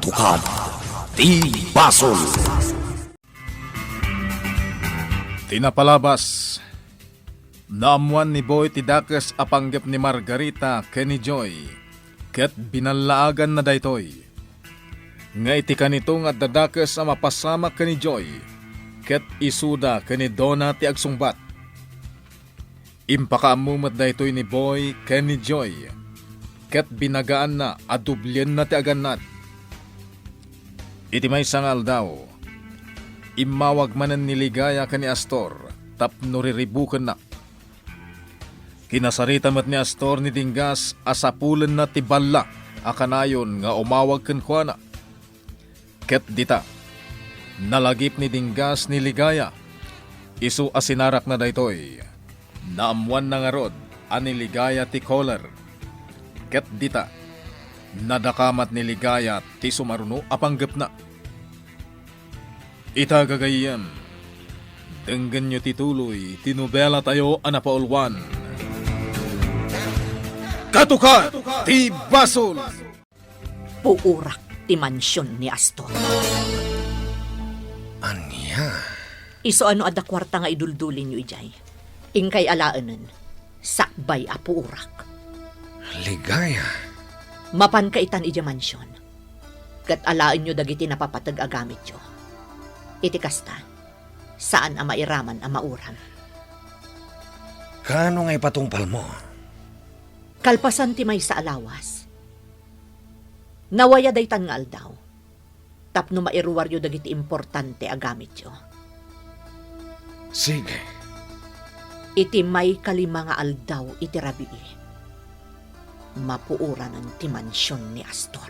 Katukad ti Basol. Tinapalabas. Naamuan ni Boy Tidakes apanggap ni Margarita Kenny Joy. Ket binalaagan na daytoy. Nga iti kanito nga dadakes a mapasama Kenny Joy. Ket isuda Kenny Donna ti agsungbat. Impakaamumat daytoy ni Boy Kenny Joy. Ket binagaan na adublyen na ti aganad. Iti may sangal daw. Imawag manan niligaya ka ni Astor, tapno riribukan na. Kinasarita mat ni Astor ni Dingas, asapulan na tiballa, akanayon nga umawag kan kuana. Ket dita, nalagip ni Dingas ni Ligaya, isu asinarak na daytoy. Naamuan na nga rod, ani Ligaya ti Collar. Ket dita, nadakamat ni Ligaya ti sumaruno apanggap na. Itagagayan, denggan nyo tituloy, tinubela tayo anapaulwan. Katukad ti Basol! Puurak ti mansyon ni Astor. Anya? Iso ano adda kwarta nga iduldulin nyo ijay. Ingkay alaanan, sakbay a puurak. Ligaya? Mapan kaitan ija mansyon. Kat alaan nyo dagiti napapatag agamit nyo. Iti kasta, saan ang mairaman ang mauram? Kano nga ipatungpal mo? Kalpasan ti may sa alawas. Nawaya daytan nga aldaw. Tapno mairuwar yo dagiti importante agamit yo. Sige. Iti may kalima nga aldaw iti rabii. Mapuura ng ti mansyon ni Astor.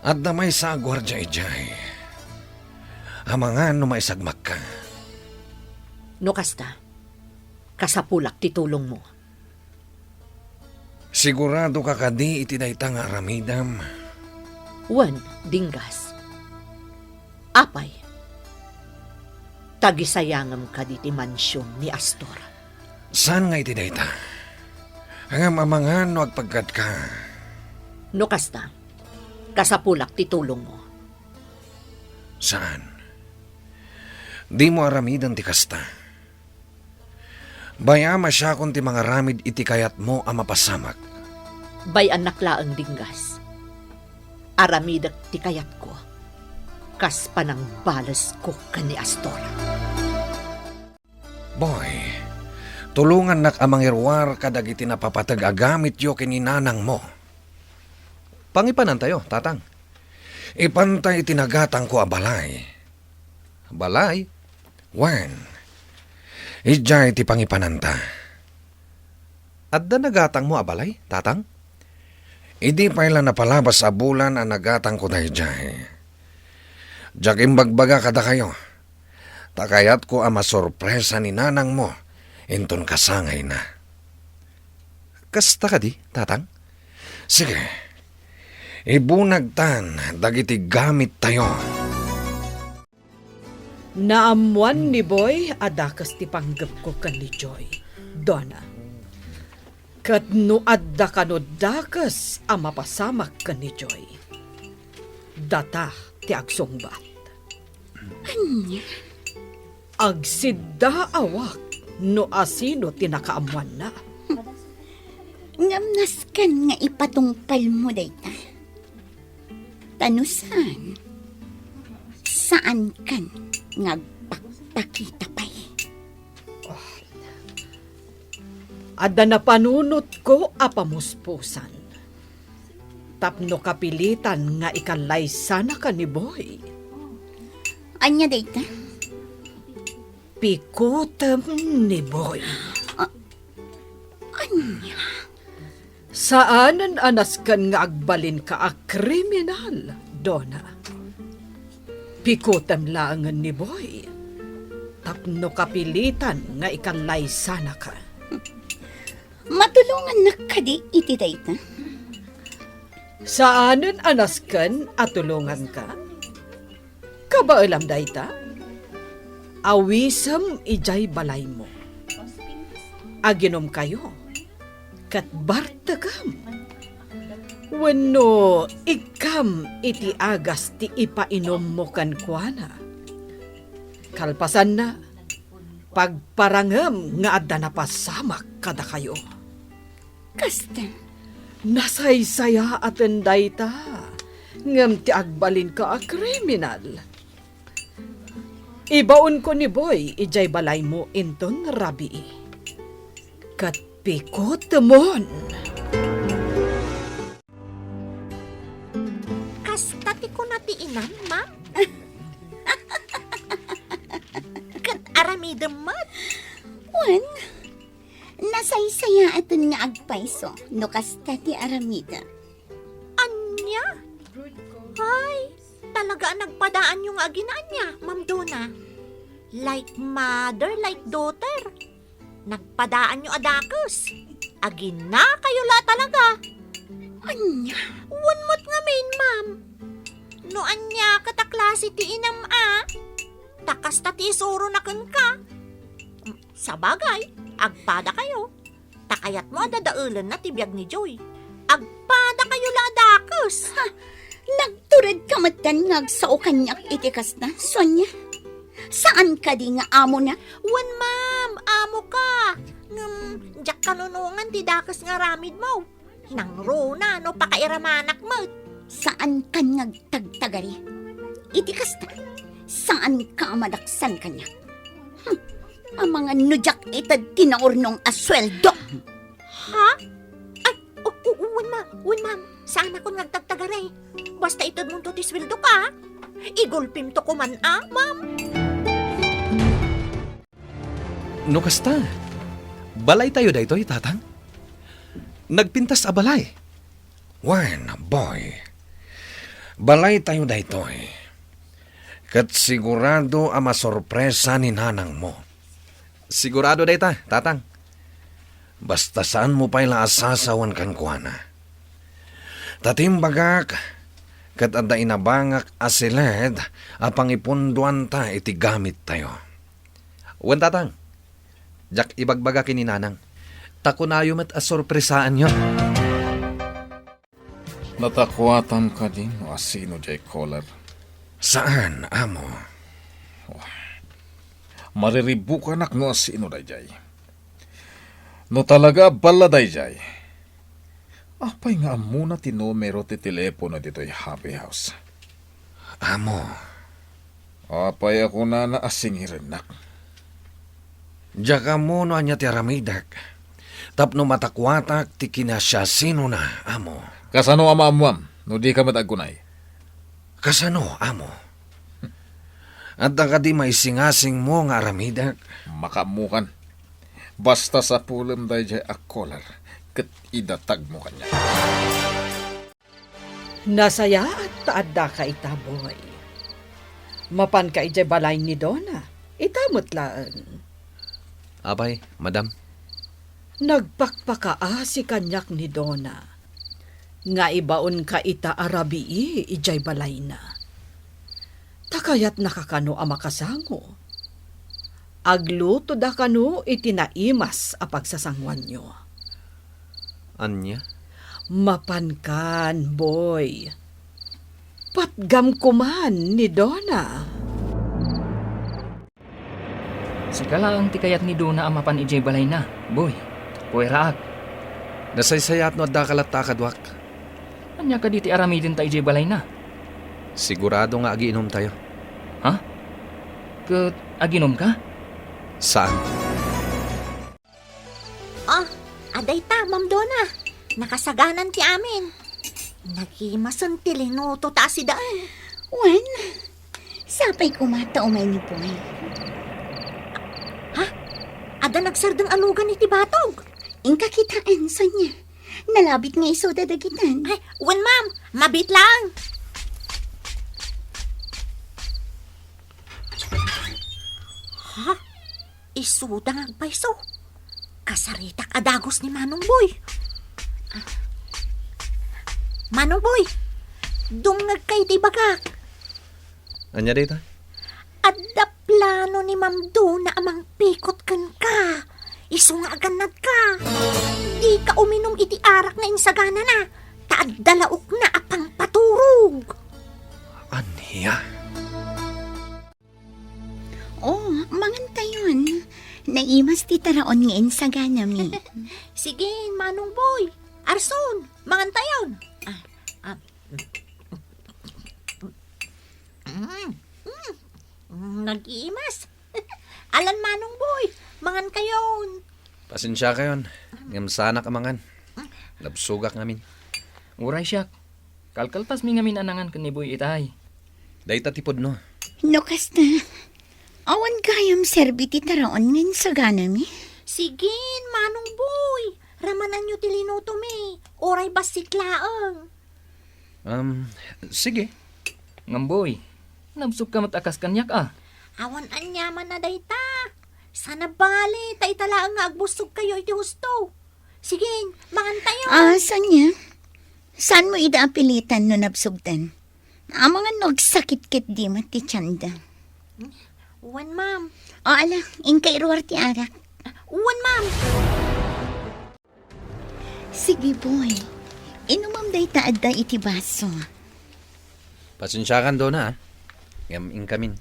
At damay sa gwardya ijay. Amangan no maisagmak ka. No kasta, kasapulak ti tulong mo. Sigurado ka kadi iti dayta nga aramidam. Wan, Dingas. Apay, tagisayangam ka di ti mansyon ni Astor. Saan nga iti dayta? Ang amangan no agpagkat ka. No kasta, kasapulak ti tulong mo. Saan? Di mo aramidan ti kasta. Bayama siya kung ti mga ramid iti kayat mo ang mapasamak. Bay anak laang Dingas. Aramidak ti kayat ko. Kas panang balas ko kani Astor. Boy, tulungan nak amang irwar kadag iti napapatag agamit yo kininanang mo. Pangipanan tayo, tatang. Ipantay itinagatang ko a balay. Balay? When? Ijay ti pangipananta. Adda nagatang mo abalay, tatang? Idi pa ila napalabas sa bulan ang nagatang ko na ijay. Diyak imbagbaga kada kayo. Takayat ko ang masorpresa ni nanang mo. Inton kasangay na. Kasta ka di, tatang? Sige. Ibunagtan, dagiti gamit tayo. Naamuan ni Boy, adakas ti panggap ko kan ni Joy. Donna. Kat no adda ka no dakas ang mapasamak kan ni Joy. Data ti agsungbat. Anya? Agsidda awak no asino ti nakaamuan na. Ngamnas kan nga ipatungpal mo dayta. Tanusan? Saan kan ngagpakita pa'y? Adda na panunot ko apamuspusan. Tapno kapilitan nga ikalay sana ka ni Boy. Anya dayta? Pikutem ni Boy. Anya? Saanan anas kan nga agbalin ka a kriminal, Donna? Pikutem laangan ni Boy. Tapno kapilitan nga ikalay sana ka. Matulungan na kadi iti dayta? Saanan anas kan at tulungan ka? Kabaalam dayta? Awisam ijay balay mo. Aginom kayo. Kat bartagam. Wenno, ikam iti agas ti ipainom mo kan kuana. Kalpasan na, pagparangam nga adda na pasamak kada kayo. Kasta, Nasaysaya aten dayta, ngam ti agbalin ka a kriminal. Ibaon ko ni Boy, ijay balay mo inton rabi. Kat pikot mon. Kasta ti ko na ti inam, ma'am. Kat aramidam mat. Juan, nasaysaya aton nga agpaiso, no kasta ti aramida. Anya? Ay, talaga nagpadaan yung aginaan niya, Ma'am Donna. Like mother, like daughter. Nagpadaan yung adakos. Agina kayo la talaga. Anya, One mo't nga main, ma'am. No anya kataklase ti inam takas ta ti isuro na kun ka. Sa bagay, agpada kayo. Takayat mo adadaulan na ti biyag ni Joy. Agpada kayo la adakos. nagturad ka matan ngagsao kanyak iti kasta, Sonya. Saan ka di nga amo na? Wan, ma'am, amo ka. Diyak kanunungan ti dakas nga ramid mo. Nang rona no pakairamanak mo. Saan ka ngagtagtagari? Iti kasta, saan ka madaksan kanyak? Ang mga nudyak itad tinaurnong asweldo. Ha? Ay, wan, ma'am. Saan ako nagtagtagaray? Basta itod mong to tiswildo ka. Igulpim to kuman, ma'am. No kasta, balay tayo daytoy, tatang. Nagpintas a balay. Wan, boy. Balay tayo daytoy. Kat sigurado a masorpresa ni nanang mo. Sigurado dayta, tatang. Basta saan mo pa'y laasasawan kan kuana. Tatimbagak, kat adda inabangak asiled, apang ipunduan ta iti gamit tayo. Wan, tatang. Jak ibagbaga kininanang. Takunayo mat asorpresaan nyo. Natakwatan ka din o asino jay collar. Saan, amo? Mariribu ka nak no asino dayjay. No talaga bala dayjay. Apay nga muna ti numero ti telepono dito'y happy house. Amo, Apay ako na naasingirin nak. jaka mo no anya ti aramidak. Tapno matakwatak ti kinasya sino na, amo. Kasano amamuam, no di ka matagunay. Kasano, amo? At ka di maisingasing mo nga aramidak. Makamukan. Basta sa pulam dayjay a collar, kat idatag mo kanya. Nasaya at taadda ka ita, Boy. Mapan ka ijay balay ni Donna. Itamot laan. Abay, madam. Nagpakpakaa si kanyak ni Donna. Nga ibaon ka ita arabii ijay balay na. Takayat nakakano a makasango. Agluto da kano itinaimas a pagsasangwan nyo. Anya? Mapankan, Boy. Patgam kuman ni Donna. Sikala ang tikayat ni Dona ang mapan ijay balay na, Boy. Puweraak. Nasaysayat no adda kalatakadwak. Anya ka diti aramidin ta ijay balay na. Sigurado nga agiinom tayo. Ha? Kat aginom ka? Saan? Aday ta, Ma'am Donna. Nakasaganan ti amin. Nagimasan ti linuto ta si daan. Juan, sapay kumata umay ni Boy. Ada nagsardang alugan iti batog. Ingka kitaan, Sonya. Nalabit nga iso dadagitan. Ay, wan, ma'am. Mabit lang. Ha? Isudang agpaiso. Kasaritak adagos ni Manong Boy. Manong Boy, dumngag kay ti bagak. Anya dita? Adda plano ni Ma'am Donna amang pikot kan ka. Iso nga aganad ka. Di ka uminom iti arak na insagana na. Ta at dalaok na apang paturog. Aniya? Oh, mangantayon. Naimas ti taraon ngayon sa ganami. Sige, Manong Boy. Arson, mangantayon. Nag-iimas. Alan, Manong Boy, mangan kayon. Pasensya kayon. Ngam sana ka mangan. Labsugak ngamin. Uray siyak. Kalkalpas mi ngamin anangan kan ni Boy itay. Dahita tipod no. No, kasta. Awan gayam serbi ti taraon ngayon sa ganami. Sige, Manong Boy. Ramanan nyo tilinuto me. Oray basiklaang. Sige. Ngam Boy, nabsuk ka matakas kanyak ah. Awan anyaman na dayta. Sana bali, taitalaang nga agbusog kayo iti husto. Sige, mangantayon. Sonya, saan mo ida apilitan no nabsugtan? Ang mga nagsakit-kit di mati tiyanda. Uwan, ma'am. O ala, inkay ruwar ti arak. Uwan, ma'am. Sige boy, inumam day taadda iti baso. Pasensya kan doon ha. Ngam inkamin.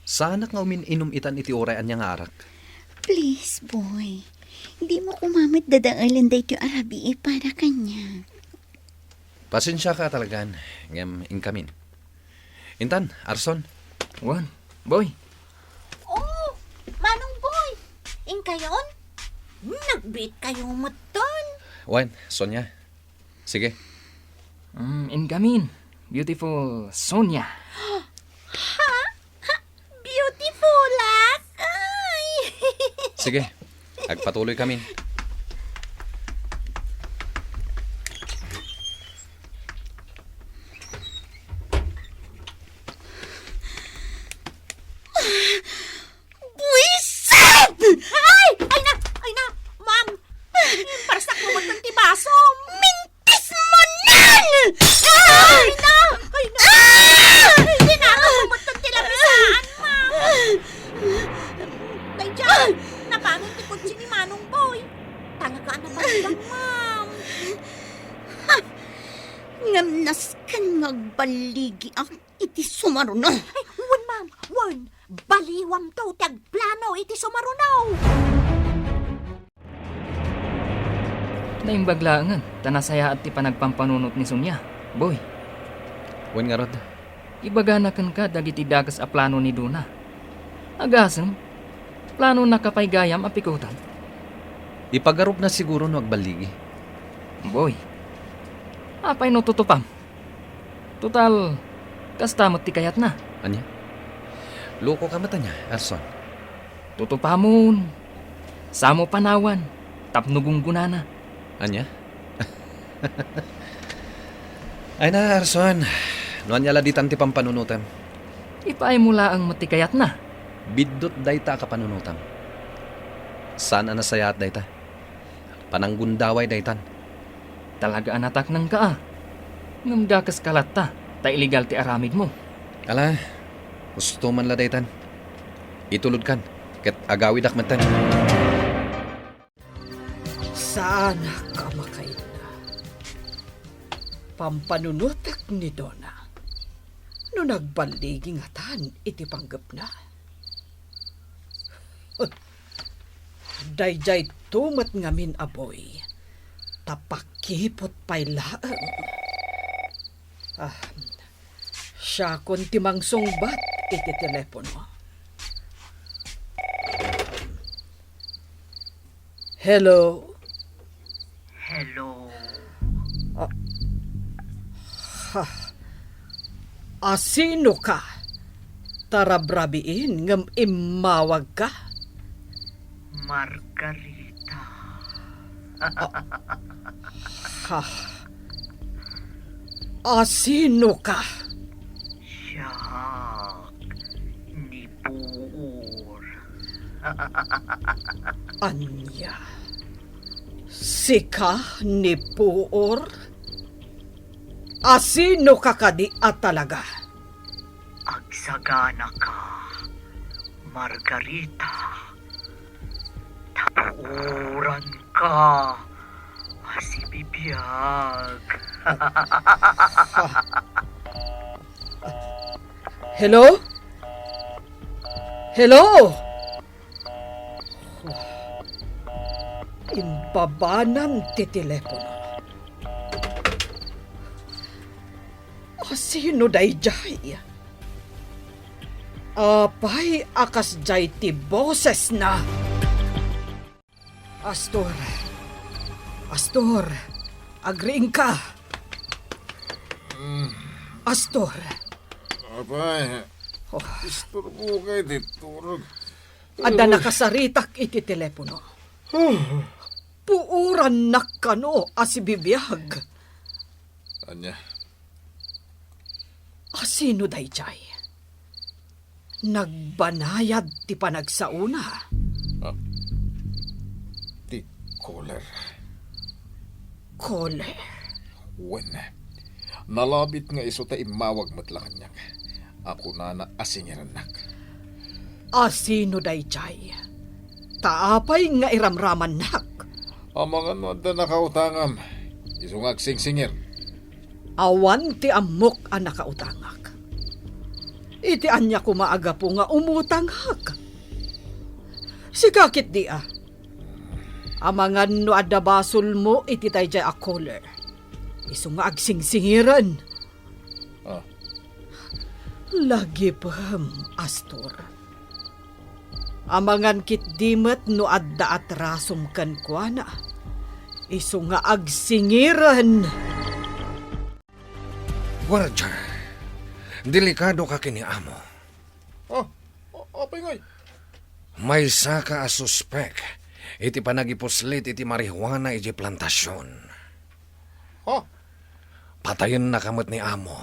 Sana nga inom itan iti oray anya nga arak. Please boy, hindi mo kumamit dadaalan day ti arabi para kanya. Pasensya ka talagan. Ngam inkamin. Intan, Arson. Wan, Boy. Oh, Manong Boy. Kayon? Nagbit kayo maton. Wan, Sonya. Sige. Ingamin. Beautiful Sonia. Beautiful, ah. Ay. Sige. Agpatuloy kami. Buisit! Ay na, ma'am. Parasak mo matang tibaso. Mintis mo nan! Ay na. Hindi na ako matang tilabisaan, ma'am. Tay dyan, napanong tikod si ni Manong Boy. Talaga na lang, ma'am. Ngamnas kan magbaligi ang iti sumaruno. Ay, wan, ma'am. Wan. Baliwam to, tagplano, iti sumarunaw. Naimbaglaangan, tanasaya at ti panagpampanunot ni Sonia. Boy, Wan nga rod. ibaganakan ka dagiti dagas a plano ni Duna. Agasem, plano na kapay gayam apikutan. Ipagarup na siguro no agbaligi. Boy, apay no tutupam. Total, kastamot ti kayat na. Anya? Loko ka mata niya, Arson. Tutupamon. Samo panawan. Tapnugong gunana. Anya? Ay na, Arson. Noan niya laditan ti pampanunutan. Ipaay mula ang matikayat na. Bidot dayta ka panunutan. Sana nasayat dayta. Pananggundaway daytan. Talaga anatak ng kaa. Ngamdakas kalat ta. Ta illegal ti aramid mo. Ala, gusto man la daytan. Itulod kan. Ket agawid akmatan. Sana ka makain na. Pampanunutak ni Donna. No nagbaligi nga tan, iti panggap na. Dayjay tumat ngamin aboy. Tapakipot pa'y laang. Siya kon timang sungbat iti telepono. Hello? Hello. Sino ka? Tarabrabiin ngam imawag ka? Margarita. Sino ka? Siyak ni Buor. Anya? Sika ni Puor? Sino ka kadi at talaga? Agsagana ka, Margarita. Tapuuran ka. si Bibiyag. Hello? Hello? Imbabanan ti telepono. Sino dayjay? Apay akas jay ti boses na. Astor. Astor. Agriing ka. Astor. Abay, isturbo kayo dito. Ada nakasaritak iti telepono. Puuran nakano asibibiyag. Anya, Sino dayjay? Nagbanayad ti panagsauna. ti caller. Kole. Wen, nalabit nga iso ta imawag matlangan niya. Ako na asingiran nak. Sino dayjay? Taapay nga iramraman nak. Ang mga nada nakautangam, iso nga singsingir. Awan ti amok ang nakautangak. Iti anya kumaaga po nga umutanghak. Sikakit di Amangan no adda basol mo iti dayjay a caller. Isu nga agsingsingiran. Ah. Lagi paham, Astor. Amangan kit dimet no adda at rasom kan kuana. Isu nga agsingiran. Gwardiya, delikado ka kini amo. Apay ngay. May saka a suspek iti panagipuslit iti marihuana iti plantasyon. Ha? Patayon na kamot ni amo.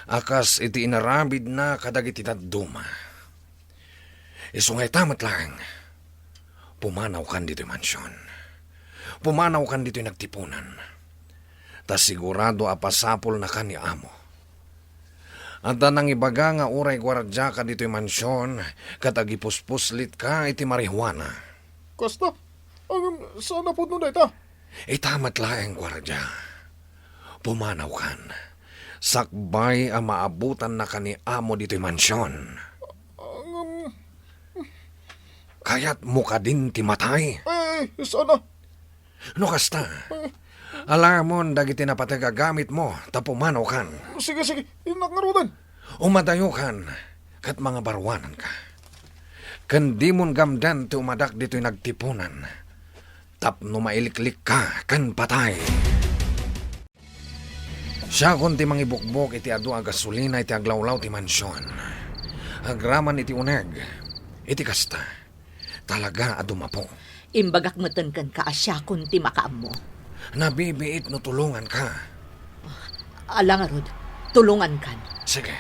Akas iti inarabid na kadag iti taduma. Isungay tamat lang. Pumanaw kan dito mansyon. Pumanaw kan dito nagtipunan. Tas sigurado apasapol na kan ni amo. At nang ibaga nga uray gwardiya ka dito'y mansyon, katagipuspuslit ka iti marihuana. Kasta, sana po nun ita. Itamat laeng gwardiya. Pumanaw kan. Sakbay ang maabutan na ka ni amo dito'y mansyon. Kaya't muka din ti matay. Sana. No kasta. Alamon dagiti na patagagamit mo, tapumanaw kan. Sige, inak nga rudan. Umadayo kan, kat mga barwanan ka. Kan di mon gamdan ti umadak dito'y nagtipunan. Tapno mailiklik ka, kan patay. Siya kun ti mangibukbok iti adu a gasolina iti aglawlaw ti mansyon. Agraman iti uneg, iti kasta. Talaga adumapo. Imbagak meten kan ka asya kun ti makaam mo. Nabibiit no tulungan ka. Alangarod, tulungan kan. Sige,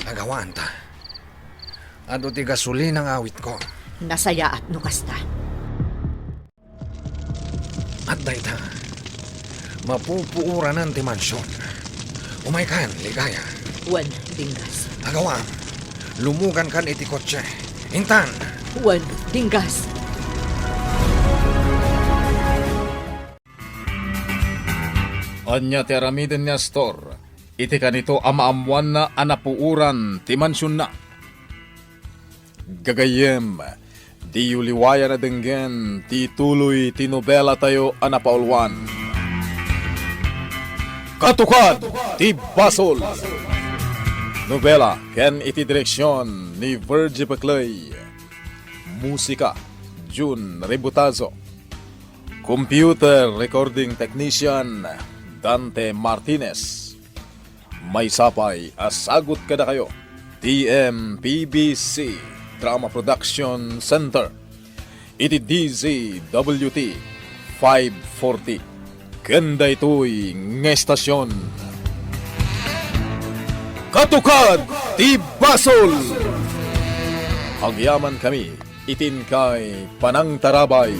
agawaan ta. Ado ti gasolina ang awit ko. Nasaya at nukasta. At dayta, mapupuuranan ti mansyon. Umay kan, ligaya. Wan, dinggas. Agawaan, lumugan kan iti kotse. Intan! Wan, dinggas. Anya ti aramiden niya store. Iti kanito amaamuan na anapuuran ti mansyon na. Gagayem, di uliwaya na denggen ti tuloy ti nobela tayo anapaulwan. Katukad ti Basol. Nobela ken iti direksyon ni Virgie Baclay. Musika June Rebutazo. Computer recording technician Dante Martinez. May sapay asagot kada kayo. TMPBC Drama Production Center. Iti DZWT 540. Ganda ito'y ng estasyon. Katukad ti Basol! Agyaman kami, itin kay Panang Tarabay.